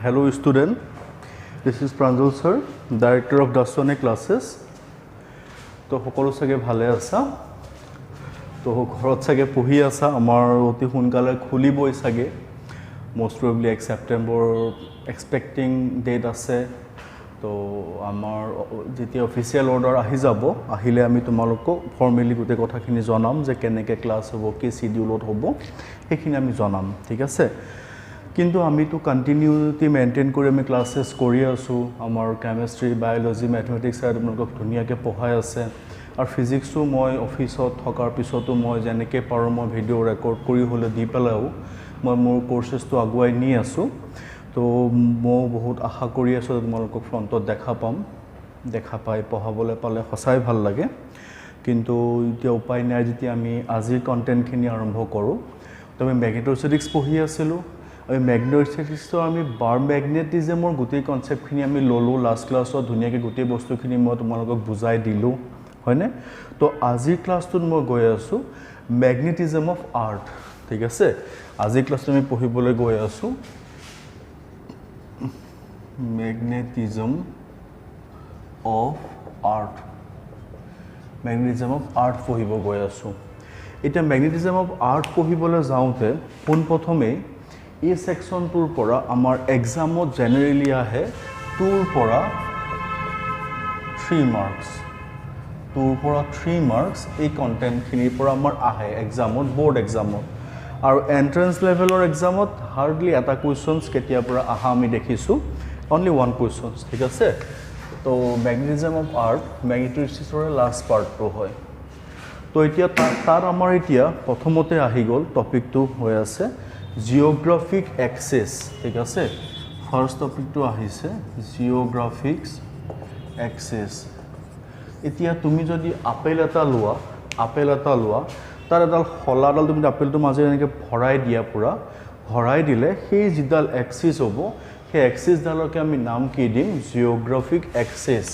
Hello student, this is Pranjal sir, Director of Dasone classes. তো সকলো সাগে ভালে আছা তো ঘৰত সাগে পঢ়ি আছা আমাৰ অতি সোনকালে খুলিবই সাগে most probably September expecting date আছে তো আমাৰ যেতিয়া অফিচিয়েল অৰ্ডাৰ আহি যাব আহিলে আমি তোমালোকক ফৰ্মেলি গোটে কথাখিনি জনাম যে কেনেকৈ ক্লাছ হ'ব কি শিডিউলত হ'ব সেইখিনি আমি জনাম ঠিক আছে কিন্তু আমি তো কন্টিনিউটি মেইনটেইন কৰি আমি ক্লাसेस কৰি আছো আমাৰ কেমিষ্ট্ৰি বায়োলজি ম্যাথমেটিক্স আৰু তোমালোকক ধুনীয়াকৈ পঢ়াই আছে আৰু ফিজিক্সও মই অফিসত থকাৰ পিছতো মই যেনেকৈ পাৰো মই ভিডিও ৰেকৰ্ড কৰি হলে দি পেলাও মই মোৰ কোৰ্সেছটো আগুৱাই নি আছো তো মই বহুত আশা কৰি আছো তোমালোকক ফ্ৰণ্টত দেখা পাই পঢ়াবলৈ পালে সঁচাই ভাল লাগে কিন্তু এতিয়া উপায় নাই যেতিয়া আমি আজিৰ কন্টেন্টখিনি আৰম্ভ কৰো তো আমি ম্যাগনেটোস্ট্যাটিক্স পঢ়ি আছিলো আমি ম্যাগনেটোস্ট্যাটিক্সৰ আমি বাৰ ম্যাগনেটিজমৰ গোটেই কনসেপ্টখিনি আমি ললো লাষ্ট ক্লাছত ধুনীয়াকৈ গোটেই বস্তুখিনি মই তোমালোকক বুজাই দিলো হয়নে তো আজিৰ ক্লাছটোত মই গৈ আছো ম্যাগনেটিজম অফ আৰ্থ ঠিক আছে আজিৰ ক্লাছটো আমি পঢ়িবলৈ গৈ আছো magnetism of earth পঢ়িব গৈ আছো এটা magnetism of earth পঢ়িবলৈ যাওঁতে পোন প্ৰথমে এই সেকশনটোৰ পৰা আমাৰ এক্সামত জেনাৰেলি আহে 2 পৰা 3 মাৰ্কস 2 পৰা 3 মাৰ্কস এই কন্টেন্টখিনিৰ পৰা আমাৰ আহে এক্সামত বোৰ্ড এক্সামত আৰু এন্ট্ৰেন্স লেভেলৰ এক্সামত হাৰ্ডলি এটা কোৱেশ্চনস কেতিয়া পৰা আহা আমি দেখিছো only one question ঠিক আছে তো ম্যাগনেটিজম অফ আৰ্থ ম্যাগনেটোস্ট্যাটিক্সৰ লাষ্ট পাৰ্টটো হয় তো এতিয়া তাৰ আমাৰ এতিয়া প্ৰথমতে আহি গল টপিকটো হৈ আছে জিওগ্ৰাফিক এক্সিস ঠিক আছে ফাৰ্স্ট টপিকটো আহিছে জিওগ্ৰাফিক এক্সিস এতিয়া তুমি যদি আপেল এটা লোৱা তাৰ এডাল হলাডাল তুমি আপেলটো মাজে এনেকৈ ভৰাই দিয়া পুৰা ভৰাই দিলে সেই যিডাল এক্সিস হ'ব সেই এক্সিস ডালকে আমি নাম কি দিম জিওগ্ৰাফিক এক্সিস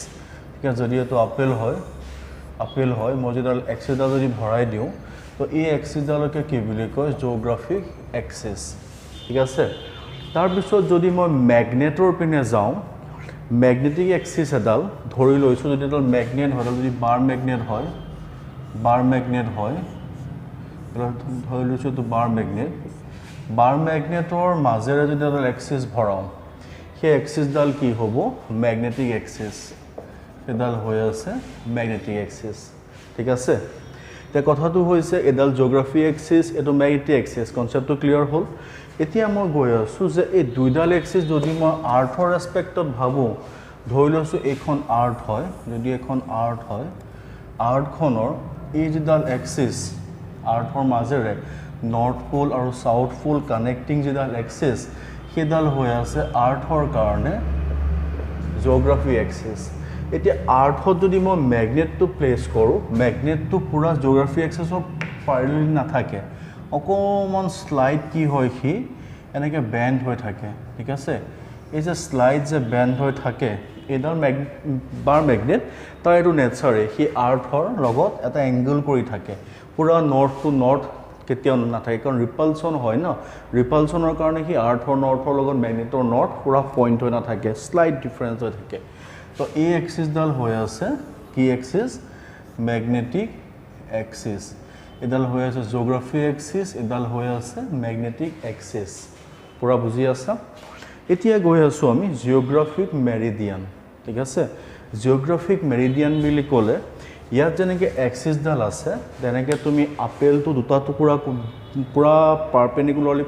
ঠিক আছে যদি এটো আপেল হয় মই যেডাল এক্সিস ডাল যদি ভৰাই দিও তো এই এক্সিস ডালকে কি বুলি কয় জিওগ্ৰাফিক এক্সিস ঠিক আছে তাৰ পিছত যদি মই ম্যাগনেটৰ পিনে যাওঁ ম্যাগনেটিক এক্সিস এডাল ধৰি লৈছো যদি এডাল ম্যাগনেট হয় যদি বাৰ ম্যাগনেট হয় ধৰি লৈছো তো বাৰ ম্যাগনেটৰ মাজেৰে যদি এডাল এক্সিস ভৰাও সেই এক্সিস ডাল কি হ'ব ম্যাগনেটিক এক্সিস এডাল হৈ আছে ম্যাগনেটিক এক্সিস ঠিক আছে তে কথাটো হৈছে এডাল জিওগ্ৰাফি এক্সিস এটো ম্যাগনেটিক এক্সিস কনসেপ্টটো ক্লিয়াৰ হ'ল এতিয়া মই গৈ আছো যে এই দুইডাল এক্সিস যদি মই আৰ্থৰ ৰেসপেক্টত ভাবো ধৰি লৈছো এখন আৰ্থ হয় যদি এখন আৰ্থ হয় আৰ্থখনৰ এই যিডাল এক্সিস আৰ্থৰ মাজেৰে নৰ্থ পোল আৰু সাউথ পোল কানেক্টিং যিডাল এক্সিস সেইডাল হৈ আছে আৰ্থৰ কাৰণে জিওগ্ৰাফি এক্সিস এতিয়া আৰ্থত যদি মই ম্যাগনেটটো প্লেস কৰো ম্যাগনেটটো পুৰা জিওগ্ৰাফি এক্সিসৰ প্যাৰেলাল নাথাকে অকমান স্লাইড কি হয় কি এনেকৈ বেন্ড হৈ থাকে ঠিক আছে এই যে স্লাইড যে বেন্ড হৈ থাকে এডাল বাৰ ম্যাগনেট তাৰ এটো নেচাৰে হি আৰ্থৰ লগত এটা এংগল কৰি থাকে পুৰা নৰ্থ টু নৰ্থ কেতিয়াও নাথাকে কাৰণ ৰিপালচন হয় না ৰিপালচনৰ কাৰণে কি আৰ্থৰ নৰ্থৰ লগত ম্যাগনেটৰ নৰ্থ পুৰা পইণ্ট হৈ নাথাকে স্লাইড ডিফাৰেন্স হৈ থাকে তো এই এক্সিস ডাল হৈ আছে কি এক্সিস ম্যাগনেটিক এক্সিস এডাল হৈ আছে জিওগ্ৰাফি এক্সিস এডাল হৈ আছে ম্যাগনেটিক এক্সিস পুৰা বুজি আছা এতিয়া গৈ আছো আমি জিওগ্ৰাফিক মেৰিডিয়ান ঠিক আছে জিওগ্ৰাফিক মেৰিডিয়ান বুলি ক'লে ইয়াত যেনেকৈ এক্সিস ডাল আছে তেনেকৈ তুমি আপেলটো দুটা টুকুৰা পুৰা পাৰপেন্ডিকুলাৰলি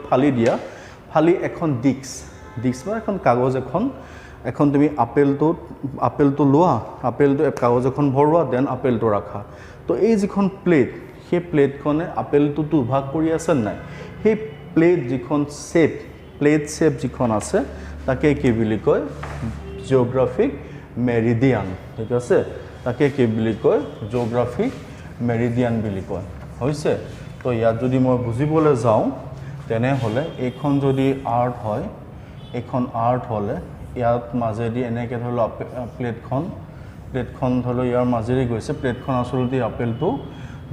ফালি এখন ডিস্ক মানে এখন কাগজ এখন তুমি আপেলটো লোৱা আপেলটো কাগজ এখন ভৰোৱা দেন আপেলটো ৰাখা তো এই যিখন প্লেট সেই প্লেটখনে আপেলটো দুভাগ কৰি আছে নাই সেই প্লেট যিখন প্লেট শেপ যিখন আছে তাকে কি বুলি কয় জিওগ্ৰাফিক মেৰিডিয়ান ঠিক আছে তাকে কি বুলি কয় জিওগ্ৰাফিক মেৰিডিয়ান বুলি কয় হৈছে তো ইয়াত যদি মই বুজিবলৈ যাওঁ তেনেহলে এইখন যদি আৰ্থ হয় এইখন আৰ্থ হলে ইয়াত মাজেদি এনেকৈ ধৰলো প্লেটখন ধৰলো ইয়াৰ মাজেদি গৈছে প্লেটখন আসলতে আপেলটো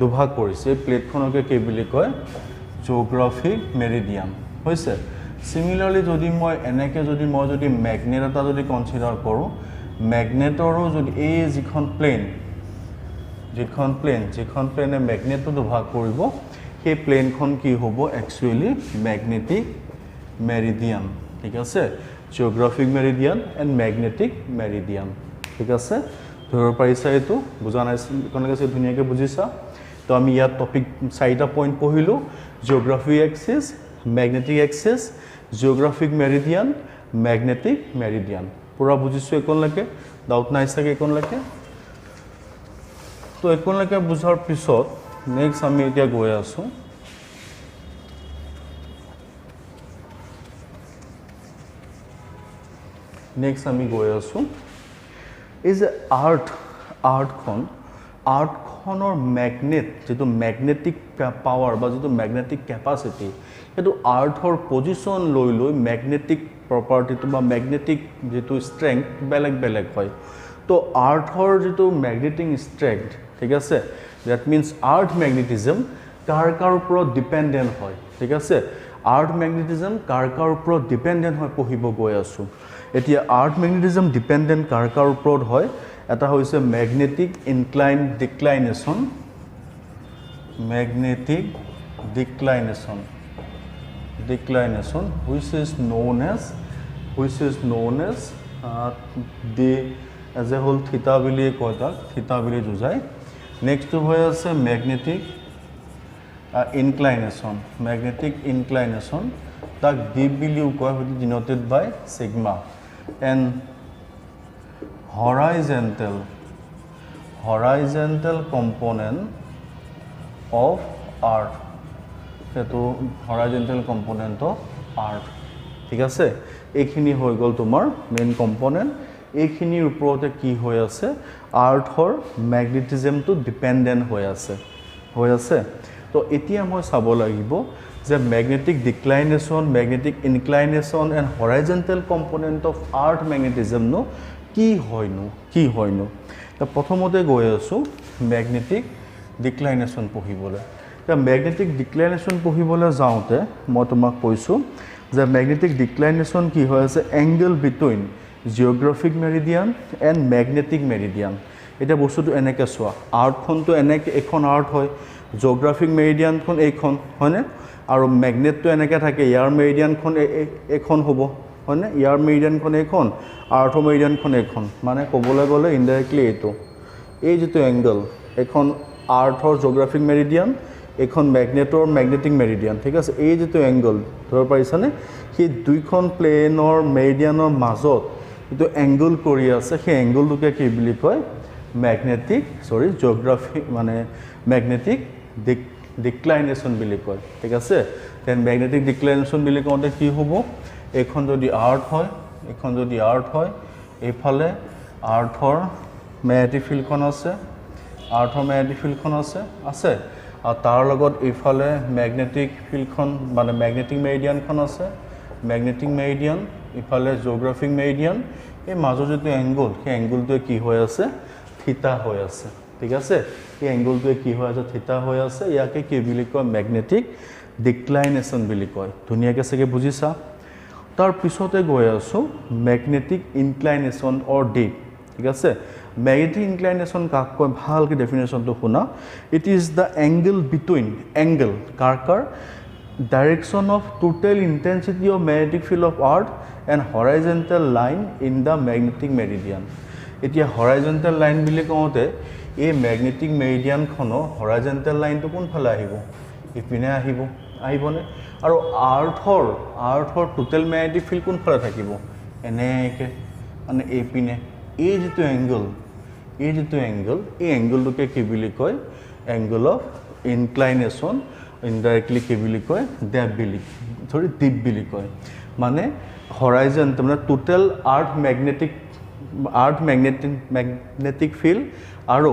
দুভাগ কৰিছে প্লেটখনকে কি বুলি কয় জিওগ্ৰাফিক মেৰিডিয়ান হৈছে সিমিলাৰলি যদি মই এনেকৈ যদি মেগনেট এটা যদি কনচিডাৰ কৰোঁ মেগনেটৰো যদি এই যিখন প্লেনে মেগনেটটো দুভাগ কৰিব সেই প্লেনখন কি হ'ব একচুৱেলি মেগনেটিক মেৰিডিয়ান ঠিক আছে geographic meridian and magnetic meridian ঠিক আছে ধৰিব পাৰিছা এইটো বুজা নাই কেনেকৈ ধুনীয়াকৈ বুজিছা তো আমি ইয়াত টপিক 4টা পইণ্ট পঢ়িলোঁ geographic axis magnetic axis geographic meridian magnetic meridian পুৰা বুজিছোঁ এইকণলৈকে ডাউট নাই চাগে এইকণলৈকে তো এইকণলৈকে বুজাৰ পিছত নেক্সট আমি এতিয়া গৈ আছোঁ এই যে আৰ্থখনৰ যিটো মেগনেটিক পাৱাৰ বা যিটো মেগনেটিক কেপাচিটি সেইটো আৰ্থৰ পজিশ্যন লৈ মেগনেটিক প্ৰপাৰ্টিটো বা মেগনেটিক যিটো ষ্ট্ৰেংথ বেলেগ হয় তো আৰ্থৰ যিটো মেগনেটিক ষ্ট্ৰেংথ ঠিক আছে ডেট মিনছ আৰ্থ মেগনেটিজম কাৰ ওপৰত ডিপেণ্ডেণ্ট হয় ঠিক আছে আৰ্থ মেগনেটিজম কাৰ ওপৰত ডিপেণ্ডেণ্ট হয় পঢ়িব গৈ আছোঁ এতিয়া আৰ্থ মেগনেটিজম ডিপেণ্ডেণ্ট কাৰ ওপৰত হয় এটা হৈছে magnetic declination which is known as the as a whole theta বুলি কয় তাক থিটা বুলি বুজায় নেক্সট হৈ আছে মেগনেটিক ইনক্লাইনেশ্যন তাক ডিপ বুলিও কয় which is denoted by sigma and horizontal component of earth সেইটো horizontal component of earth ঠিক আছে এইখিনি হৈ গ'ল তোমাৰ মেইন কম্পোনেন্ট এইখিনিৰ ওপৰতে কি হৈ আছে আৰ্থৰ ম্যাগনেটিজমটো ডিপেন্ডেন্ট হৈ আছে তো এতিয়া মই চাব লাগিব যে magnetic declination magnetic inclination and horizontal component of earth magnetism নো কি হয়নো তো প্ৰথমতে গৈ আছো ম্যাগনেটিক ডিক্লাইনেশ্যন পঢ়িবলৈ তো ম্যাগনেটিক ডিক্লাইনেশ্যন পঢ়িবলৈ যাওঁতে মই তোমাক কৈছো যে ম্যাগনেটিক ডিক্লাইনেশ্যন কি হৈ আছে angle between geographic meridian and magnetic meridian এটা বস্তুটো এনেকৈ চোৱা আৰ্থখনটো এনেকৈ এখন আৰ্থ হয় জিঅ'গ্ৰাফিক মেৰিডিয়ানখন এইখন হয়নে আৰু ম্যাগনেটটো এনেকৈ থাকে ইয়াৰ মেৰিডিয়ানখন এখন হ'ব হয়নে ইয়াৰ মেৰিডিয়ানখন এইখন আৰ্থৰ মেৰিডিয়ানখন এইখন মানে ক'বলৈ গ'লে ইনডাইৰেক্টলি এইটো এই যিটো এংগল এখন আৰ্থৰ জিঅ'গ্ৰাফিক মেৰিডিয়ান এখন ম্যাগনেটৰ ম্যাগনেটিক মেৰিডিয়ান ঠিক আছে এই যিটো এংগল ধৰিব পাৰিছানে সেই দুইখন প্লেনৰ মেৰিডিয়ানৰ মাজত যিটো এংগল কৰি আছে সেই এংগলটোকে কি বুলি কয় ম্যাগনেটিক ডিক্লাইনেশ্যন বুলি কয় ঠিক আছে দেন ম্যাগনেটিক ডিক্লাইনেশ্যন বুলি কওঁতে কি হ'ব এইখন যদি আৰ্থ হয় এইফালে আৰ্থৰ ম্যাগনেটিক ফিল্ডখন আছে আছে আৰু তাৰ লগত এইফালে ম্যাগনেটিক ফিল্ডখন মানে ম্যাগনেটিক মেৰিডিয়ানখন আছে ম্যাগনেটিক মেৰিডিয়ান ইফালে জিঅ'গ্ৰাফিক মেৰিডিয়ান এই মাজৰ যিটো এংগল সেই এংগলটোৱে কি হৈ আছে থিটা হৈ আছে ঠিক আছে এই এংগলটোৱে কি হৈ আছে থিটা হৈ আছে ইয়াকে কি বুলি কয় ম্যাগনেটিক ডিক্লাইনেশ্যন বুলি কয় ধুনীয়াকৈ চাগে বুজিছা তাৰ পিছতে গৈ আছো ম্যাগনেটিক ইনক্লাইনেশ্যন অৰ ডিপ ঠিক আছে ম্যাগনেটিক ইনক্লাইনেশ্যন কাক কয় ভালকৈ ডেফিনেশ্যনটো শুনা it is the angle between car direction of total intensity of magnetic field of earth and horizontal line in the magnetic meridian এতিয়া horizontal line বুলি কওঁতে এই magnetic meridian খনো horizontal line তো কোনফালে আহিব ইপিনে আহিবনে আৰু আৰ্থৰ total magnetic field কোনফালে থাকিব এনেকে মানে এইপিনে এই যিটো এংগল এই এংগলটোকে কি বুলি কয় এংগল অফ ইনক্লাইনেশ্যন ইনডাইৰেক্টলি কি বুলি কয় ডিপ বুলি কয় মানে হৰাইজন মানে টোটেল আৰ্থ ম্যাগনেটিক ফিল্ড আৰু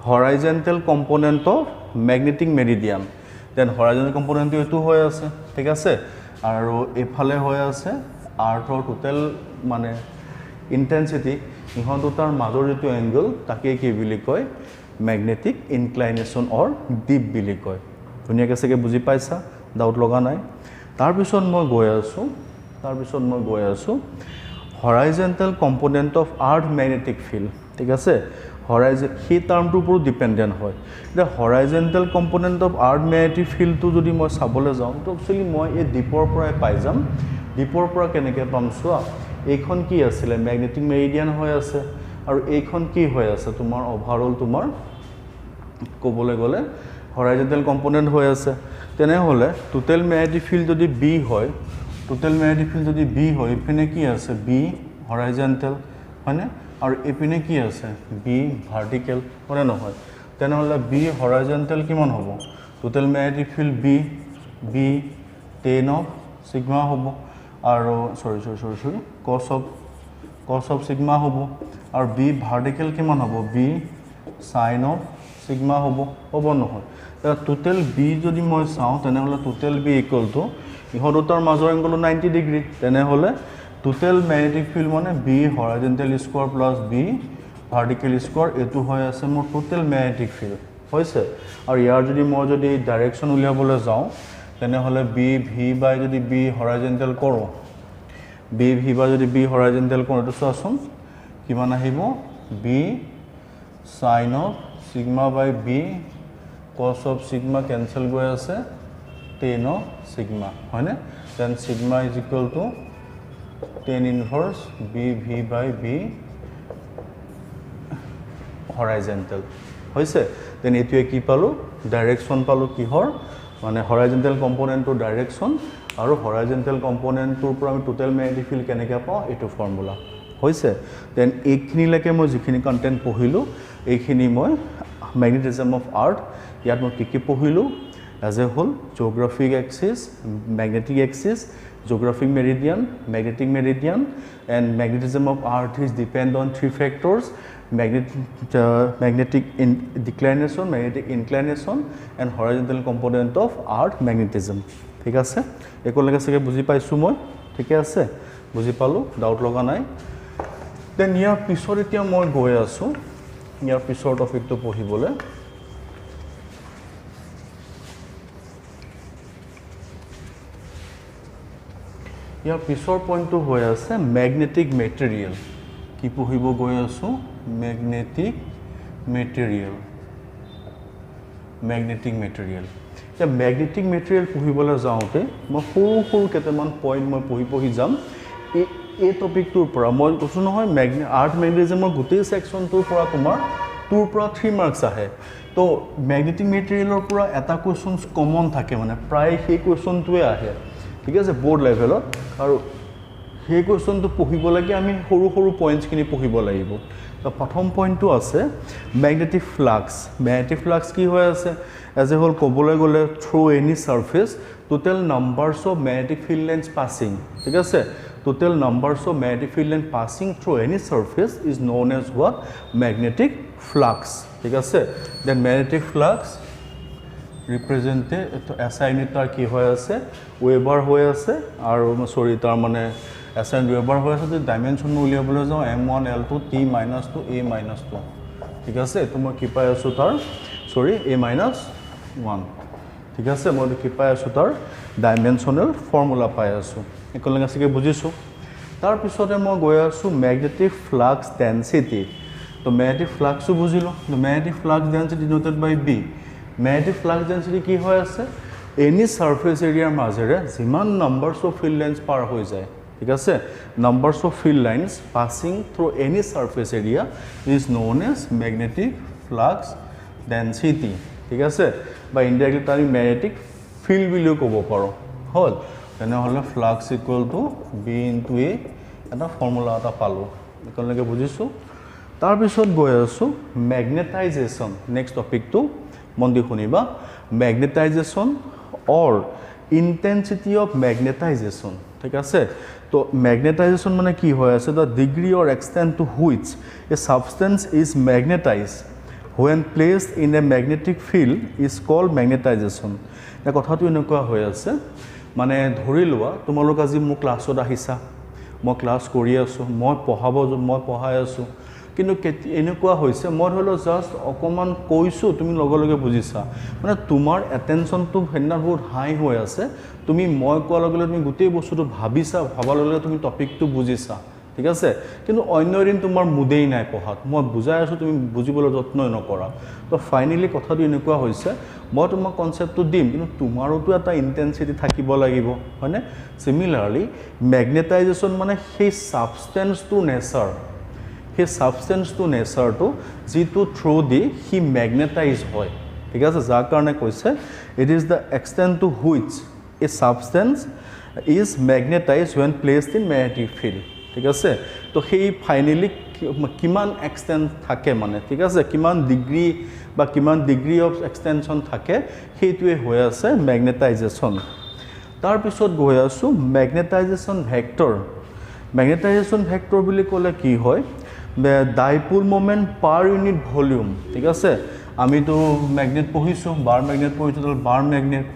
horizontal component of magnetic meridian then horizontal কম্পোনেন্টটো এইটো হৈ আছে ঠিক আছে আৰু এইফালে হৈ আছে আৰ্থৰ টোটেল মানে ইন্টেন্সিটি ইহঁত দুটাৰ মাজৰ যিটো এংগল তাকে কি বুলি কয় ম্যাগনেটিক ইনক্লাইনেশ্যন অৰ ডিপ বুলি কয় ধুনীয়াকৈ চাগে বুজি পাইছা ডাউট লগা নাই তাৰপিছত মই গৈ আছোঁ তাৰ পিছত মই গৈ আছো horizontal component of earth magnetic field ঠিক আছে হৰাইজন সেই টাৰ্মটোৰ ওপৰত ডিপেন্ডেন্ট হয় এটা horizontal component of earth magnetic ফিল্ডটো যদি মই চাবলৈ যাওঁ তো একচুয়ালি মই এই ডিপৰ পৰাই পাই যাম ডিপৰ পৰা কেনেকৈ পাম চোৱা এইখন কি আছিল ম্যাগনেটিক মেৰিডিয়ান হৈ আছে আৰু এইখন কি হৈ আছে তোমাৰ ওভাৰঅল তোমাৰ ক'বলৈ গ'লে হৰাইজেণ্টেল কম্পোনেণ্ট হৈ আছে তেনেহ'লে টোটেল ম্যাগনেটিক ফিল্ড যদি বি হয় টোটেল ম্যাগনেটিক ফিল্ড যদি বি হয় ইপিনে কি আছে বি হৰাইজেণ্টেল হয়নে আৰু ইপিনে কি আছে বি ভাৰ্টিকেল হয়নে নহয় তেনেহ'লে বি হৰাইজেণ্টেল কিমান হ'ব total magnetic field B 10 of sigma হ'ব আৰু সৰি cos of sigma হ'ব আৰু বি ভাৰ্টিকেল কিমান হ'ব বি sin of sigma হ'ব নহয় টোটেল বি যদি মই চাওঁ তেনেহ'লে টোটেল বি ইকুৱেল টু ইহঁত দুটাৰ মাজৰ এংগল 90 ডিগ্ৰী তেনেহ'লে টোটেল ম্যাগনেটিক ফিল্ড মানে B horizontal square plus B vertical square এটো হৈ আছে মোৰ টোটেল ম্যাগনেটিক ফিল্ড হৈছে আৰু ইয়াৰ যদি মই যদি ডাইৰেকশন উলিয়াবলৈ যাওঁ তেনেহ'লে বি ভি বাই যদি বি হৰাইজেণ্টেল কৰোঁ বি ভি বাই যদি বি হৰাইজেণ্টেল কৰোঁ এটো চোৱাচোন কিমান আহিব B sin of sigma by b cos of sigma cancel গৈ আছে 10 of sigma হয়নে then sigma is equal to 10 inverse b v by b horizontal হৈছে then এটোৱে কি পালো ডাইৰেকশন পালো কিহৰ মানে হৰাইজেণ্টেল কম্পোনেণ্টৰ ডাইৰেকশন আৰু হৰাইজেণ্টেল কম্পোনেণ্টৰ পৰা আমি টোটেল ম্যাগনেটিক ফিল্ড কেনেকৈ পাওঁ এটো ফৰ্মুলা হৈছে দেন এইখিনিলৈকে মই যিখিনি কন্টেন্ট পঢ়িলো এইখিনি মই ম্যাগনেটিজম অফ আৰ্থ ইয়াত মই কি পঢ়িলো as a whole geographic axis magnetic axis geographic meridian and magnetism of earth is depend on three factors magnetic declination magnetic inclination and horizontal component of earth magnetism ঠিক আছে একলৈকে সকে বুজি পাইছো মই ঠিক আছে বুজি পালো ডাউট লগা নাই দেন ইয়াৰ পিছৰ এতিয়া মই গৈ আছো ইয়াৰ পিছৰ টপিকটো পঢ়িবলৈ ইয়াৰ পিছৰ পইণ্টটো হৈ আছে ম্যাগনেটিক মেটেৰিয়েল কি পঢ়িব গৈ আছো ম্যাগনেটিক মেটেৰিয়েল এতিয়া ম্যাগনেটিক মেটেৰিয়েল পঢ়িবলৈ যাওঁতে মই সৰু কেইটামান পইণ্ট মই পঢ়ি যাম এই টপিকটোৰ পৰা মই কৈছো নহয় আৰ্থ ম্যাগনেটিজমৰ গোটেই সেকশনটোৰ পৰা তোমাৰ 2 পৰা 3 মাৰ্কস আহে তো ম্যাগনেটিক মেটেৰিয়েলৰ পৰা এটা কোৱেশ্চনছ কমন থাকে মানে প্ৰায় সেই কোৱেশ্চনটোৱে আহে ঠিক আছে বোৰ্ড লেভেলত আৰু সেই কোৱেশ্চনটো পঢ়িব লাগে আমি সৰু পইণ্টছখিনি পঢ়িব লাগিব তো প্ৰথম পইণ্টটো আছে ম্যাগনেটিক ফ্লাক্স কি হৈ আছে এজ এ হোল ক'বলৈ গ'লে through any surface total numbers of magnetic field lines passing ঠিক আছে total numbers of magnetic field line passing through any surface is known as what magnetic flux ঠিক আছে then magnetic flux represented SI unit tar ki hoy ase Weber hoy ase aru sorry tar mane SI Weber hoy ase to dimension uliyabole jao m1 l2 t minus 2 a minus 2 ঠিক আছে to moi ki pai asu tar sorry a minus 1 ঠিক আছে মই কি পাই আছো tar dimensional formula pai asu একলং আছে কি বুজিছো তাৰ পিছতে মই গৈ আছো ম্যাগনেটিক ফ্লাক্স ডেন্সিটি তো ম্যাগনেটিক ফ্লাক্সও বুজিলো তো magnetic flux density denoted by B magnetic flux density কি হৈ আছে এনি সারফেস এৰিয়াৰ মাজেৰে যিমান নাম্বাৰস অফ ফিল্ড লাইনছ পাৰ হৈ যায় ঠিক আছে numbers of field lines passing through any surface area is known as magnetic flux density ঠিক আছে বা ইনডাইৰেক্টলি তাৰ ম্যাগনেটিক ফিল্ড বুলিও ক'ব পাৰো হল তেনেহলে flux equal to B into a এটা ফৰ্মুলা এটা পালো একেলগে বুজিছো তাৰ পিছত গৈ আছো ম্যাগনেটাইজেশন নেক্সট টপিকটো মন দি শুনিবা magnetisation or intensity of magnetisation ঠিক আছে তো ম্যাগনেটাইজেশন মানে কি হৈ আছে the degree or extent to which a substance is magnetised when placed in a magnetic field is called magnetization এটা কথাটো এনেকুৱা হৈ আছে মানে ধৰি লোৱা তোমালোক আজি মোৰ ক্লাছত আহিছা মই ক্লাছ কৰি আছো মই পঢ়াই আছো কিন্তু এনেকুৱা হৈছে মই হলো জাস্ট অকমান কৈছো তুমি লগে লগে বুজিছা মানে তোমাৰ এটেনশনটো হেনা বহুত হাই হৈ আছে তুমি মই কোৱা লগে লগে তুমি গোটেই বস্তুটো ভাবিছা ভাবা লগে তুমি টপিকটো বুজিছা ঠিক আছে কিন্তু অন্য দিন তোমাৰ মুদেই নাই পঢ়াত মই বুজাই আছো তুমি বুজিবলৈ যত্ন নকৰা তো ফাইনালি কথাটো এনেকুৱা হৈছে মই তোমাক কনসেপ্টটো দিম কিন্তু তোমাৰোটো এটা ইন্টেন্সিটি থাকিব লাগিব হয়নে সিমিলাৰলি ম্যাগনেটাইজেশন মানে সেই সাবস্টেন্স টু নেচাৰ সেই সাবস্টেন্স টু নেচাৰটো যেটো থ্ৰু দি হি ম্যাগনেটাইজ হয় ঠিক আছে যাৰ কাৰণে কৈছে it is the extent to which a substance is magnetised when placed in magnetic field ঠিক আছে তো সেই ফাইনালি কিমান এক্সটেন্ট থাকে মানে ঠিক আছে কিমান ডিগ্ৰী বা কিমান ডিগ্ৰী অফ এক্সটেনশন থাকে সেইটোৱে হৈ আছে ম্যাগনেটাইজেশন তাৰ পিছত গৈ আছো ম্যাগনেটাইজেশন ভেক্টৰ বুলি ক'লে কি হয় ডাইপোল মোমেন্ট পাৰ ইউনিট ভলিউম ঠিক আছে আমিতো ম্যাগনেট পঢ়িছো বাৰ ম্যাগনেট পঢ়িছো বাৰ ম্যাগনেট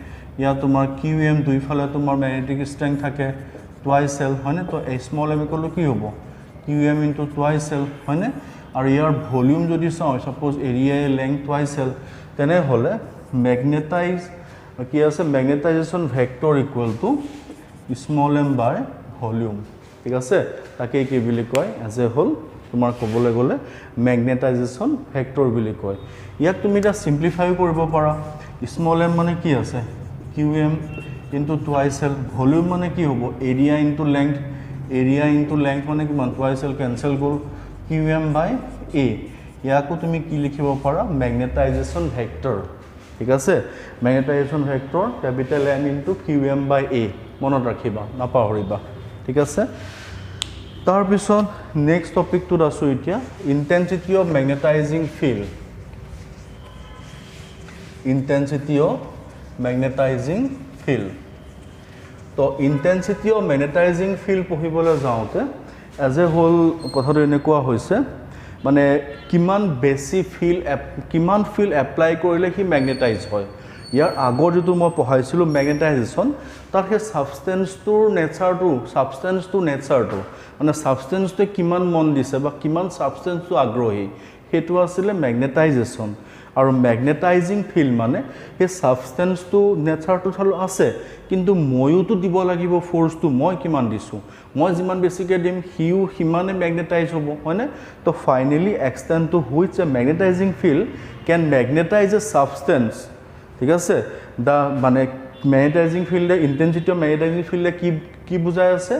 ইয়া তোমাৰ কিউএম দুইফালে তোমাৰ ম্যাগনেটিক ষ্ট্ৰেংথ থাকে twice L হয়নে তো এই স্মল এম ইকুয়াল কি হ'ব qm into twice L হয়নে আৰু ইয়াৰ ভলিউম যদি চাও suppose area length twice L তেনে হলে ম্যাগনেটাইজ কি আছে magnetisation vector equal to small m by volume ঠিক আছে তাকে কি বুলি কয় এজ এ হোল তোমাৰ ক'বলৈ গলে ম্যাগনেটাইজেশন ভেক্টৰ বুলি কয় ইয়াক তুমি এটা সিম্পলিফাই কৰিব পাৰা স্মল m মানে কি আছে qm into twice L volume মানে কি হ'ব area into length মানে কিমান twice L cancel goal qm by a ইয়াকো তুমি কি লিখিব পাৰা ম্যাগনেটাইজেশন ভেক্টৰ ঠিক আছে magnetisation vector capital M into qm by a মনত ৰাখিবা নাপাহৰিবা ঠিক আছে তাৰ পিছত নেক্সট টপিকটো আছো এতিয়া intensity of magnetising field field তো ইন্টেন্সিটি অফ ম্যাগনেটাইজিং ফিল্ড পঢ়িবলৈ যাওঁতে এজ এ হোল কথাটো এনেকুৱা হৈছে মানে কিমান বেছি কিমান ফিল্ড এপ্লাই কৰিলে কি ম্যাগনেটাইজ হয় ইয়াৰ আগৰ যেটো মই পঢ়াইছিলো ম্যাগনেটাইজেশন তাৰ সেই সাবস্টেন্সটোৰ নেচাৰটো মানে সাবস্টেন্সটো কিমান মন দিছে বা কিমান সাবস্টেন্সটো আগ্ৰহী হেতু আছিল ম্যাগনেটাইজেশন আৰু ম্যাগনেটাইজিং ফিল্ড মানে সেই সাবস্টেন্সটো নেচাৰটো চালু আছে কিন্তু ময়ুটো দিব লাগিব ফোর্সটো মই কিমান দিছো মই যিমান বেছিকে দিম হিউ হিমানে ম্যাগনেটাইজ হ'ব হয়নে তো finally extent to which a magnetising field can magnetise a substance ঠিক আছে দা মানে ম্যাগনেটাইজিং ফিল্ডে ইন্টেন্সিটি অফ ম্যাগনেটাইজিং ফিল্ডে কি বুজাই আছে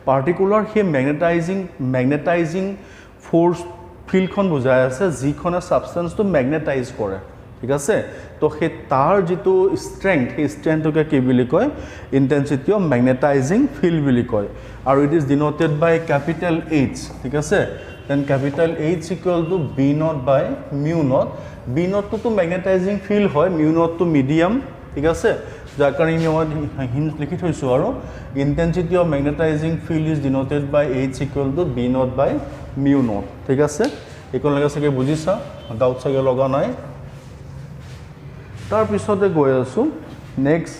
পার্টিকুলার হে ম্যাগনেটাইজিং ফোর্স ফিল্ডখন বুজাই আছে যিখনে সাবস্টেন্সটো ম্যাগনেটাইজ কৰে ঠিক আছে তো হে তাৰ যেটো স্ট্ৰেংথ হে স্ট্ৰেংথকে কি বুলি কয় ইন্টেন্সিটি অফ ম্যাগনেটাইজিং ফিল্ড বুলি কয় আৰু it is denoted by capital H ঠিক আছে then capital H equal to b0 by mu0 b0 তো ম্যাগনেটাইজিং ফিল্ড হয় mu0 তো মিডিয়াম ঠিক আছে যাৰ কাৰণে মই হিন্ট লিখি থৈছো আৰু intensity of magnetising field is denoted by H equal to b0 by mu0 ঠিক আছে একো লাগা সকে বুজিছা ডাউট সকে লগা নাই তাৰ পিছতে গৈ আছো নেক্সট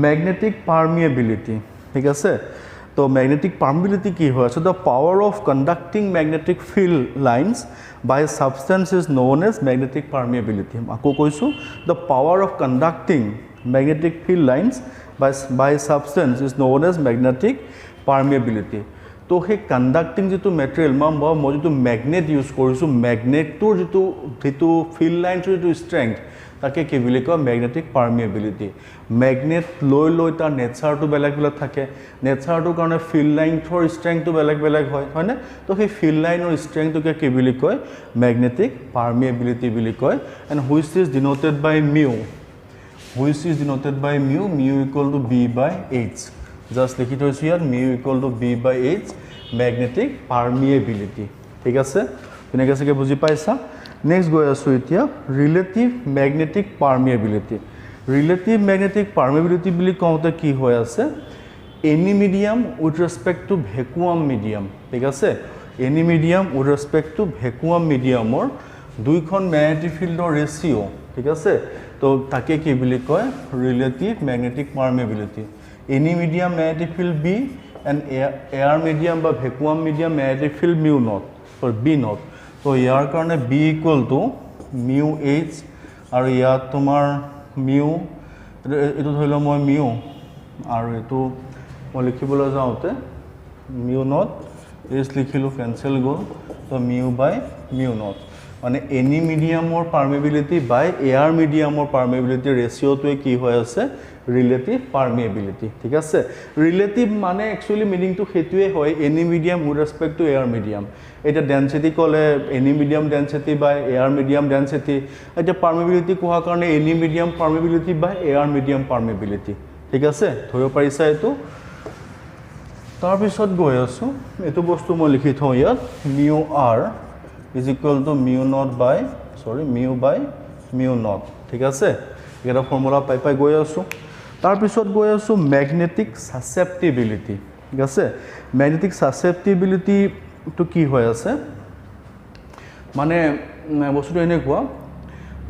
ম্যাগনেটিক পারমিয়াবিলিটি ঠিক আছে তো ম্যাগনেটিক পারমিয়াবিলিটি কি হয় so the power of conducting magnetic field lines by substance is known as magnetic permeability আকো কৈছো the power of conducting magnetic field lines by substance is known as magnetic permeability তো হে conducting যেটো ম্যাটেৰিয়েল মই যেটো magnet use কৰিছো ম্যাগনেটৰ যেটো field লাইনৰ যেটো ষ্ট্ৰেংথ তাকে কি বুলি কয় ম্যাগনেটিক পাৰমিয়াবিলিটি ম্যাগনেট লৈ তাৰ নেচাৰটো বেলেগ থাকে নেচাৰটোৰ কাৰণে ফিল্ড লাইনৰ ষ্ট্ৰেংথটো বেলেগ হয় না তো সেই ফিল্ড লাইনৰ ষ্ট্ৰেংথটোকে কি বুলি কয় ম্যাগনেটিক পারমিয়াবিলিটি বুলি কয় and which is denoted by mu mu equal to b by h just লিখি থৈছো ইয়াত mu equal to b by h magnetic permeability ঠিক আছে তেনেকৈ সকে বুজি পাইছা নেক্সট গৈ আছো এতিয়া ৰিলেটিভ ম্যাগনেটিক পাৰমিয়াবিলিটি বুলি কওঁতে কি হৈ আছে any medium with respect to vacuum medium ঠিক আছে any medium with respect to vacuum মিডিয়ামৰ দুইখন ম্যাগনেটিক ফিল্ডৰ ৰেশিও ঠিক আছে তো তাকে কি বুলি কয় relative magnetic permeability any medium magnetic field B and air medium বা vacuum medium magnetic field mu0 or B0 তো ইয়াৰ কাৰণে B equal to mu H আৰু ইয়াত তোমাৰ মিউ এইটো ধৰি লওঁ মই মিউ আৰু এইটো মই লিখিবলৈ যাওঁতে মিউ নট এইচ লিখিলোঁ কেঞ্চেল গ'ল তো মিউ বাই মিউ নট মানে এনি মিডিয়ামৰ পাৰ্মিবিলিটি বাই এয়াৰ মিডিয়ামৰ পাৰ্মিবিলিটি ৰেচিঅ'টোৱে কি হৈ আছে ৰিলেটিভ পাৰ্মিএবিলিটি ঠিক আছে ৰিলেটিভ মানে একচুৱেলি মিনিংটো সেইটোৱে হয় any medium with respect to air medium এতিয়া ডেনচিটি ক'লে এনি মিডিয়াম ডেনচিটি বাই এয়াৰ মিডিয়াম ডেনচিটি এতিয়া পাৰ্মিবিলিটি কোৱাৰ কাৰণে এনি মিডিয়াম পাৰ্মিবিলিটি বাই এয়াৰ মিডিয়াম পাৰ্মিবিলিটি ঠিক আছে ধৰিব পাৰিছা এইটো তাৰপিছত গৈ আছোঁ এইটো বস্তু মই লিখি থওঁ ইয়াত mu r is equal to mu naught by mu by mu naught ঠিক আছে এইকেইটা ফৰ্মুলা পাই পাই গৈ আছোঁ তাৰপিছত গৈ আছোঁ মেগনেটিক সাসেপ্টিবিলিটি ঠিক আছে মেগনেটিক সাসেপ্টিবিলিটিটো কি হৈ আছে মানে বস্তুটো এনেকুৱা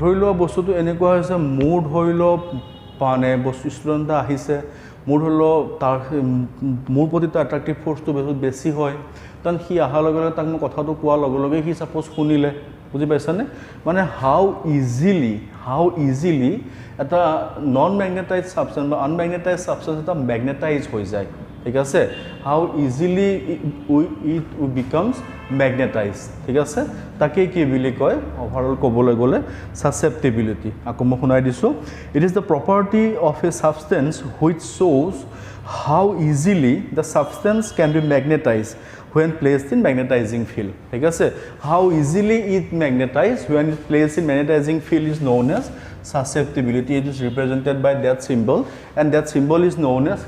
ধৰি লোৱা বস্তুটো এনেকুৱা হৈছে মোৰ ধৰি লওক মানে বস্তু ষ্টুডেণ্ট এটা আহিছে মোৰ ধৰি লওক তাৰ মোৰ প্ৰতি তাৰ এট্ৰাক্টিভ ফ'ৰ্চটো বহুত বেছি হয় কাৰণ সি অহাৰ লগে লগে তাক মই কথাটো কোৱাৰ লগে লগে সি ছাপ'জ শুনিলে বুজি পাইছানে মানে হাউ ইজিলি এটা নন মেগনেটাইজ ছাবষ্টেন্স বা আনমেগনেটাইজ ছাবষ্টেন্স এটা মেগনেটাইজ হৈ যায় ঠিক আছে হাউ ইজিলি ইট বিকামছ মেগনেটাইজ ঠিক আছে তাকেই কি বুলি কয় অভাৰঅল ক'বলৈ গ'লে সাসেপ্টিবিলিটি আকৌ মই শুনাই দিছোঁ it is the property of a substance which শ্ব'জ how easily the substance can be magnetise when placed in magnetizing field ঠিক আছে how easily it magnetize when it placed in magnetizing field is known as susceptibility it is represented by that symbol and that symbol is known as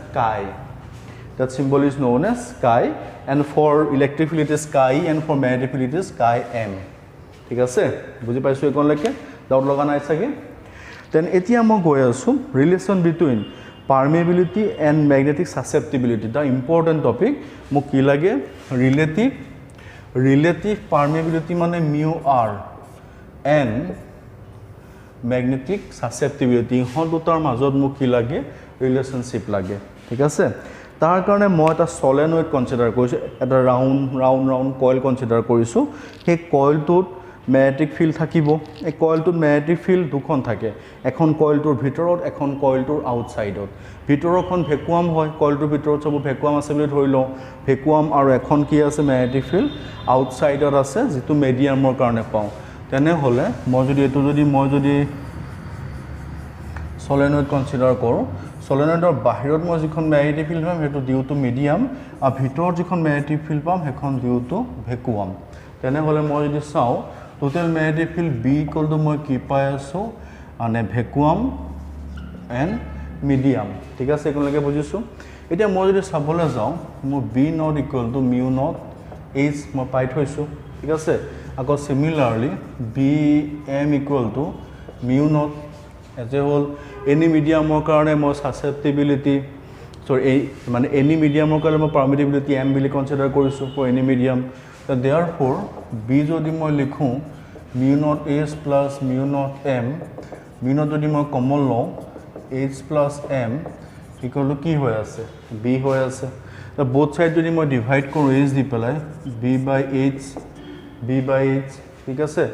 chi and for electric field it is chi and for magnetic field it is chi m ঠিক আছে বুজি পাইছো একনলৈকে doubt লগা নাই চাগে then এতিয়া মই গৈ আছো relation between permeability and magnetic susceptibility the important topic মোক কি লাগে relative permeability মানে mu r and magnetic susceptibility হন দুটাৰ মাজত মোক কি লাগে ৰিলেশনশিপ লাগে ঠিক আছে তাৰ কাৰণে মই এটা সলেনয়েড কনসিডাৰ কৰিছো এটা ৰাউন্ড কয়েল কনসিডাৰ কৰিছো সেই কয়েলটোত ম্যাগনেটিক ফিল্ড থাকিব এই কয়েলটোত ম্যাগনেটিক ফিল্ড দুখন থাকে এখন কয়েলটোৰ ভিতৰত এখন কয়েলটোৰ আউটসাইডত ভিতৰখন ভেকুৱাম হয় কয়েলটোৰ ভিতৰত সব ভেকুৱাম আছে বুলি ধৰি লওঁ ভেকুৱাম আৰু এখন কি আছে ম্যাগনেটিক ফিল্ড আউটসাইডত আছে যেটো মিডিয়ামৰ কাৰণে পাওঁ তেনে হলে মই যদি সলেনয়েড কনসিডাৰ কৰোঁ সলেনয়েডৰ বাহিৰত মই যিখন ম্যাগনেটিক ফিল্ড পাম হেতু ডিউ টু মিডিয়াম আৰু ভিতৰত যিখন ম্যাগনেটিক ফিল্ড পাম হেখন ডিউ টু ভেকুৱাম তেনে হলে মই যদি চাওঁ total magnetic field B equal to মই কি পাই আছো মানে ভেকুৱাম এন্ড মিডিয়াম ঠিক আছে একলকে বুজিছো এতিয়া মই যদি চাবলৈ যাওঁ মোৰ B not equal to mu not H মই পাই থৈছো ঠিক আছে আকৌ similarly BM equal to mu not as a whole any mediumৰ কাৰণে মই susceptibility মানে any mediumৰ কাৰণে মই permittivity M বুলি কনসিডাৰ কৰিছো for any medium so therefore B যদি মই লিখো mu not H plus mu not M mu not যদি মই কমন লওঁ H plus M equal to কি হৈ আছে B হৈ আছে তো both side যদি মই ডিভাইড কৰো H দি পেলাই B by H ঠিক আছে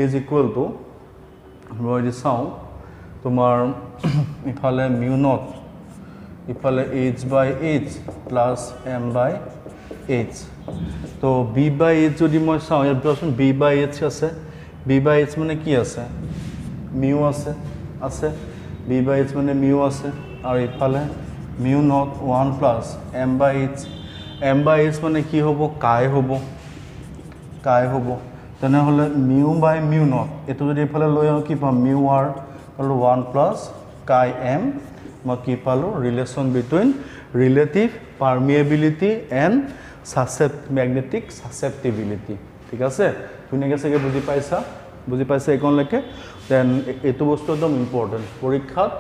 is equal to মই যদি চাওঁ তোমাৰ ইফালে mu not ইফালে H by H plus M by H তো B by H যদি মই চাওঁ ইয়াত বলছোন B by H আছে B by H মানে কি আছে mu আছে B by H মানে mu আছে আৰু ইফালে mu not 1 plus M by H মানে কি হ'ব chi হ'ব তেনে হলে mu by mu not এটো যদি ইফালে লৈ আও কি পাম mu r আৰু 1 plus chi m মই কি পালো relation between relative permeability and magnetic susceptibility ঠিক আছে ধুনিয়াকে সকে বুজি পাইছা একনলৈকে দেন এটো বস্তু একদম ইম্পৰ্টেন্ট পৰীক্ষাত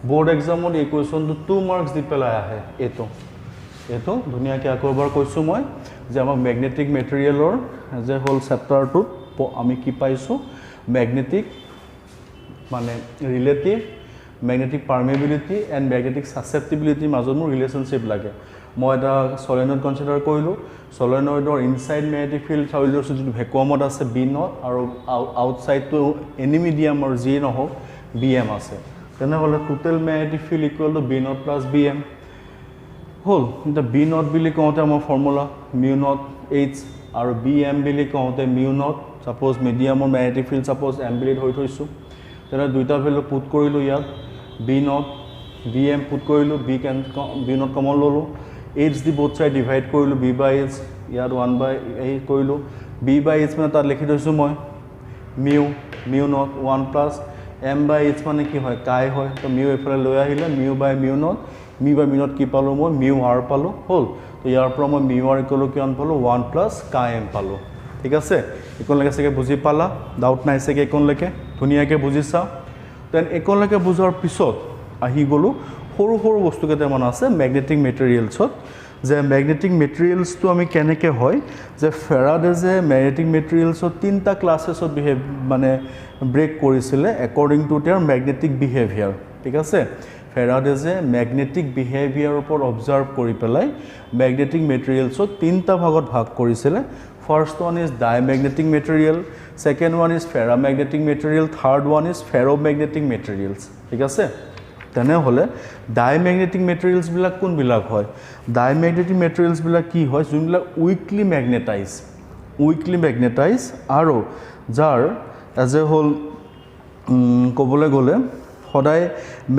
বোৰ্ড এক্সামত এই কোৱেশ্চনটো 2 মাৰ্কস দি পেলাই আহে এটো ধুনিয়াকে আকৰবাৰ কৈছো মই যে আমাৰ ম্যাগনেটিক মেটেৰিয়েলৰ যে হোল চেপ্টাৰটোত আমি কি পাইছো ম্যাগনেটিক মানে relative magnetic permeability and magnetic susceptibility মাজত মোৰ ৰিলেশনশিপ লাগে মই এটা সলিনয়েড কনসিডাৰ কৰিলোঁ সলিনয়েডৰ ইনসাইড ম্যাগনেটিক ফিল্ড চাই লৈছোঁ যিটো ভেকুৱামত আছে বি নট আৰু আউটসাইডটো এনি মিডিয়ামৰ যি নহওক বি এম আছে তেনেহ'লে total magnetic field equal to B naught plus B M হ'ল এতিয়া বি নট বুলি কওঁতে আমাৰ ফৰ্মুলা মিউ নট এইচ আৰু বি এম বুলি কওঁতে মিউ নট সাপোজ মিডিয়ামৰ ম্যাগনেটিক ফিল্ড সাপোজ এম বুলি ধৰি থৈছোঁ তেনে দুইটা ভ্যালু পুট কৰিলোঁ ইয়াত B naught B M put কৰিলোঁ বি নট কমন ল'লোঁ এইচ দি বোথ সাইড ডিভাইড কৰিলোঁ বি বাই এইচ ইয়াত 1/8 কৰিলোঁ বি বাই এইচ মানে তাত লিখি থৈছোঁ মই mu not 1 plus M by H মানে কি হয় কাই হয় তো মিউ এইফালে লৈ আহিলে মিউ বাই মিউ নট কি পালোঁ মই মিউ আৰ পালোঁ হ'ল তো ইয়াৰ পৰা মই মিউ আৰ ইকুৱেল কিমান পালোঁ 1 প্লাছ কাই এম পালোঁ ঠিক আছে এইকণলৈকে চাগে বুজি পালা ডাউট নাই চাগে এইকণলৈকে ধুনীয়াকৈ বুজিছা দেন এইকণলৈকে বুজাৰ পিছত আহি গ'লোঁ সৰু সৰু বস্তু কেইটামান আছে মেগনেটিক মেটেৰিয়েলছত যে মেগনেটিক মেটেৰিয়েলছটো আমি কেনেকৈ হয় যে ফেৰাডেজে মেগনেটিক মেটেৰিয়েলছত তিনিটা ক্লাছেছত মানে ব্ৰেক কৰিছিলে according to their magnetic behaviour ঠিক আছে ফেৰাডেজে মেগনেটিক বিহেভিয়াৰৰ ওপৰত অবজাৰ্ভ কৰি পেলাই মেগনেটিক মেটেৰিয়েলছত তিনিটা ভাগত ভাগ কৰিছিলে first one is diamagnetic material second one is paramagnetic material third one is ferromagnetic materials ঠিক আছে তেনেহ'লে ডাইমেগনেটিক মেটেৰিয়েলছবিলাক কোনবিলাক হয় ডাইমেগনেটিক মেটেৰিয়েলছবিলাক কি হয় যোনবিলাক উইকলি মেগনেটাইজ আৰু যাৰ এজ এ হ'ল ক'বলৈ গ'লে সদায়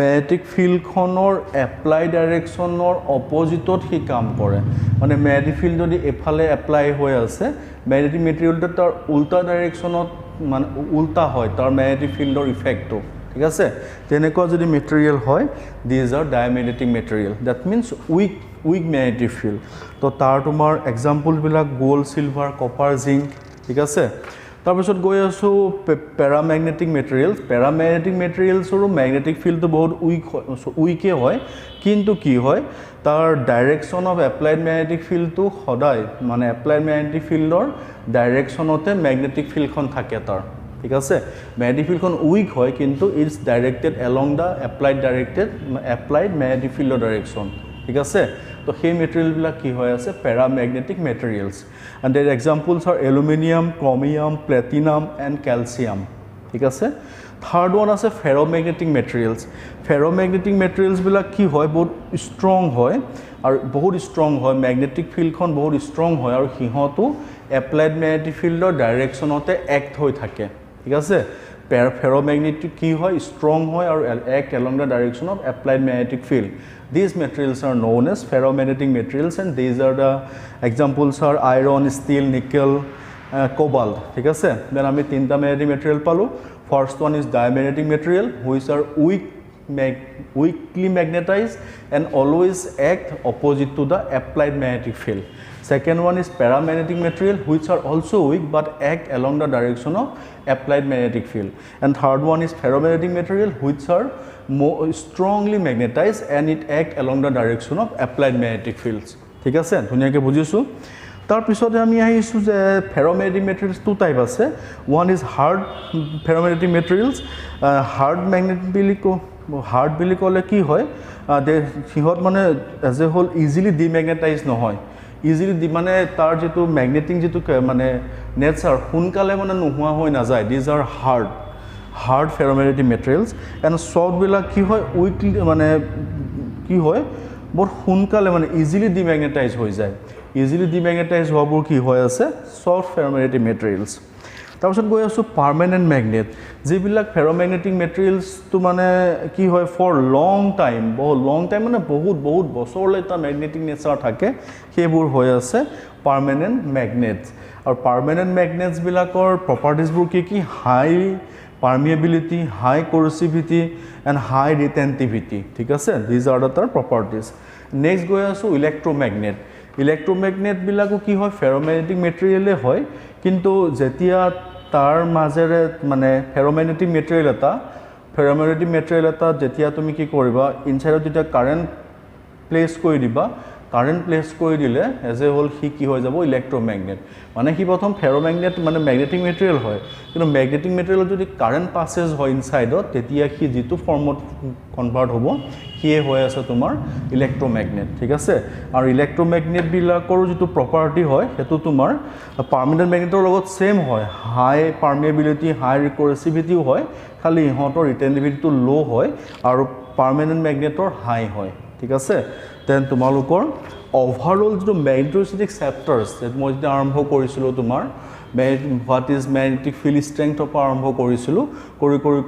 মেগনেটিক ফিল্ডখনৰ এপ্লাই ডাইৰেকশ্যনৰ অপজিটত সি কাম কৰে মানে মেগনেটিক ফিল্ড যদি এফালে এপ্লাই হৈ আছে মেগনেটিক মেটেৰিয়েলটো তাৰ উল্টা ডাইৰেকশ্যনত মানে উল্টা হয় তাৰ মেগনেটিক ফিল্ডৰ ইফেক্টটো ঠিক আছে তেনেকুৱা যদি মেটেৰিয়েল হয় these are diamagnetic material that means weak magnetic field তো তাৰ তোমাৰ এক্সাম্পলবিলাক গ'ল্ড চিলভাৰ কপাৰ জিংক ঠিক আছে তাৰপিছত গৈ আছোঁ পেৰামেগনেটিক মেটেৰিয়েলছৰো মেগনেটিক ফিল্ডটো বহুত উইকে হয় কিন্তু কি হয় তাৰ ডাইৰেকশ্যন অফ এপ্লাইড মেগনেটিক ফিল্ডটো সদায় মানে এপ্লাইড মেগনেটিক ফিল্ডৰ ডাইৰেকশ্যনতে মেগনেটিক ফিল্ডখন থাকে তাৰ ঠিক আছে মেগনেটিক ফিল্ডখন উইক হয় কিন্তু it's directed along the applied magnetic ফিল্ডৰ ডাইৰেকশ্যন ঠিক আছে তো সেই মেটেৰিয়েলবিলাক কি হৈ আছে paramagnetic materials and their examples are aluminium chromium platinum and calcium ঠিক আছে থাৰ্ড ওৱান আছে ফেৰ'মেগনেটিক মেটেৰিয়েলছবিলাক কি হয় বহুত ষ্ট্ৰং হয় আৰু বহুত ষ্ট্ৰং হয় মেগনেটিক ফিল্ডখন বহুত ষ্ট্ৰং হয় আৰু সিহঁতো এপ্লাইড মেগনেটিক ফিল্ডৰ ডাইৰেকশ্যনতে এক্ট হৈ থাকে ঠিক আছে ফেৰ'মেগনেটিক কি হয় ষ্ট্ৰং হয় আৰু act along the direction of applied magnetic field These materials are known as ferromagnetic materials and these are the examples are iron, steel, nickel, cobalt. ঠিক আছে then আমি তিনটা magnetic material পালো first one is diamagnetic material which are weakly magnetized and always act opposite to the applied magnetic field. Second one is paramagnetic material which are also weak but act along the direction of applied magnetic field. And third one is ferromagnetic material which are more strongly magnetized and it act along the direction of applied magnetic fields. ঠিক আছে ধুনীয়াকৈ বুজিছোঁ তাৰপিছতে আমি আহিছোঁ যে ferromagnetic materials two type আছে one is hard ferromagnetic materials hard বুলি ক'লে কি হয় সিহঁত মানে এজ এ হ'ল ইজিলি ডিমেগনেটাইজ নহয় ইজিলি মানে তাৰ যিটো মেগনেটিক যিটো মানে নেচাৰ সোনকালে মানে নোহোৱা হৈ নাযায় these are hard ferromagnetic materials and চফ্টবিলাক কি হয় উইকলি মানে কি হয় বহুত সোনকালে মানে ইজিলি ডিমেগনেটাইজ হৈ যায় ইজিলি ডিমেগনেটাইজ হোৱাবোৰ কি হৈ আছে চফ্ট ফেৰ'মেগনেটিক মেটেৰিয়েলছ তাৰপিছত গৈ আছোঁ পাৰ্মানেণ্ট মেগনেট যিবিলাক ফেৰ'মেগনেটিক মেটেৰিয়েলছটো মানে কি হয় ফৰ লং টাইম মানে বহুত বছৰলৈ এটা মেগনেটিক নেচাৰ থাকে সেইবোৰ হৈ আছে পাৰ্মানেণ্ট মেগনেটছ আৰু পাৰ্মানেণ্ট মেগনেটছবিলাকৰ প্ৰপাৰ্টিজবোৰ কি হাই পাৰ্মিয়েবিলিটি হাই কৰচিভিটি এণ্ড হাই ৰিটেণ্টিভিটি ঠিক আছে দিজ আৰ তাৰ প্ৰপাৰ্টিজ নেক্সট গৈ আছোঁ ইলেক্ট্ৰমেগনেটবিলাকো কি হয় ফেৰ'মেগনেটিক মেটেৰিয়েলে হয় কিন্তু যেতিয়া তাৰ মাজেৰে মানে ফেৰ'মেগনেটিক মেটেৰিয়েল এটা যেতিয়া তুমি কি কৰিবা ইনচাইডত যেতিয়া কাৰেণ্ট প্লেচ কৰি দিবা কাৰেণ্ট প্লেচ কৰি দিলে এজ এ হোল সি কি হৈ যাব ইলেক্ট্ৰমেগনেট মানে সি প্ৰথম ফেৰ'মেগনেট মানে মেগনেটিক মেটেৰিয়েল হয় কিন্তু মেগনেটিক মেটেৰিয়েলত যদি কাৰেণ্ট পাছেজ হয় ইনসাইডত তেতিয়া সি যিটো ফৰ্মত কনভাৰ্ট হ'ব সিয়ে হৈ আছে তোমাৰ ইলেক্ট্ৰমেগনেট ঠিক আছে আৰু ইলেক্ট্ৰমেগনেটবিলাকৰ যিটো প্ৰপাৰ্টি হয় সেইটো তোমাৰ পাৰ্মানেণ্ট মেগনেটৰ লগত সেম হয় হাই পাৰ্মিয়েবিলিটি হাই ৰিকৰেচিভিটিও হয় খালি ইহঁতৰ ৰিটেনিভিটিটো ল' হয় আৰু পাৰ্মানেণ্ট মেগনেটৰ হাই হয় ঠিক আছে দেন তোমালোকৰ ওভাৰঅল যিটো ম্যাগনেটিক চেপ্টাৰ্ছ মই যেতিয়া আৰম্ভ কৰিছিলোঁ তোমাৰ হোৱাট ইজ ম্যাগনেটিক ফিল্ড ষ্ট্ৰেংথৰ পৰা আৰম্ভ কৰিছিলোঁ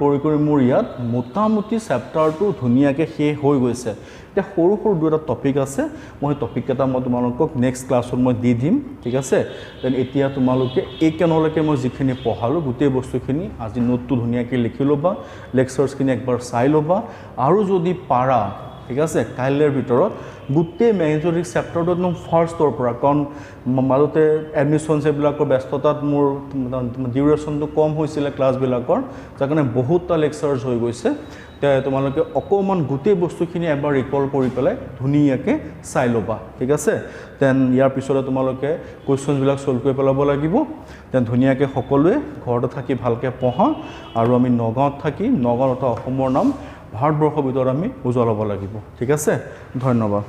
কৰি মোৰ ইয়াত মোটামুটি চেপ্টাৰটো ধুনীয়াকৈ শেষ হৈ গৈছে এতিয়া সৰু সৰু দুটা টপিক আছে মই টপিক এটা মই তোমালোকক নেক্সট ক্লাছত মই দি দিম ঠিক আছে দেন এতিয়া তোমালোকে এইকানলৈকে মই যিখিনি পঢ়ালোঁ গোটেই বস্তুখিনি আজি নোটটো ধুনীয়াকৈ লিখি ল'বা লেকচাৰ্ছখিনি একবাৰ চাই ল'বা আৰু যদি পাৰা ঠিক আছে কাইলৈৰ ভিতৰত গোটেই ম্যাগনেটিক চেপ্টাৰটো একদম ফাৰ্ষ্টৰ পৰা কাৰণ মাজতে এডমিশ্যন এইবিলাকৰ ব্যস্ততাত মোৰ ডিউৰেশ্যনটো কম হৈছিলে ক্লাছবিলাকৰ যাৰ কাৰণে বহুতটা লেকচাৰ্ছ হৈ গৈছে তোমালোকে অকণমান গোটেই বস্তুখিনি এবাৰ ৰিকল কৰি পেলাই ধুনীয়াকৈ চাই ল'বা ঠিক আছে দেন ইয়াৰ পিছতে তোমালোকে কুৱেশ্যনবিলাক ছল্ভ কৰি পেলাব লাগিব দেন ধুনীয়াকৈ সকলোৱে ঘৰতে থাকি ভালকৈ পঢ়া আৰু আমি নগাঁৱত থাকি নগাঁৱত এটা অসমৰ নাম ভাৰতবৰ্ষৰ ভিতৰত আমি উজ্জ্বলাব লাগিব ঠিক আছে ধন্যবাদ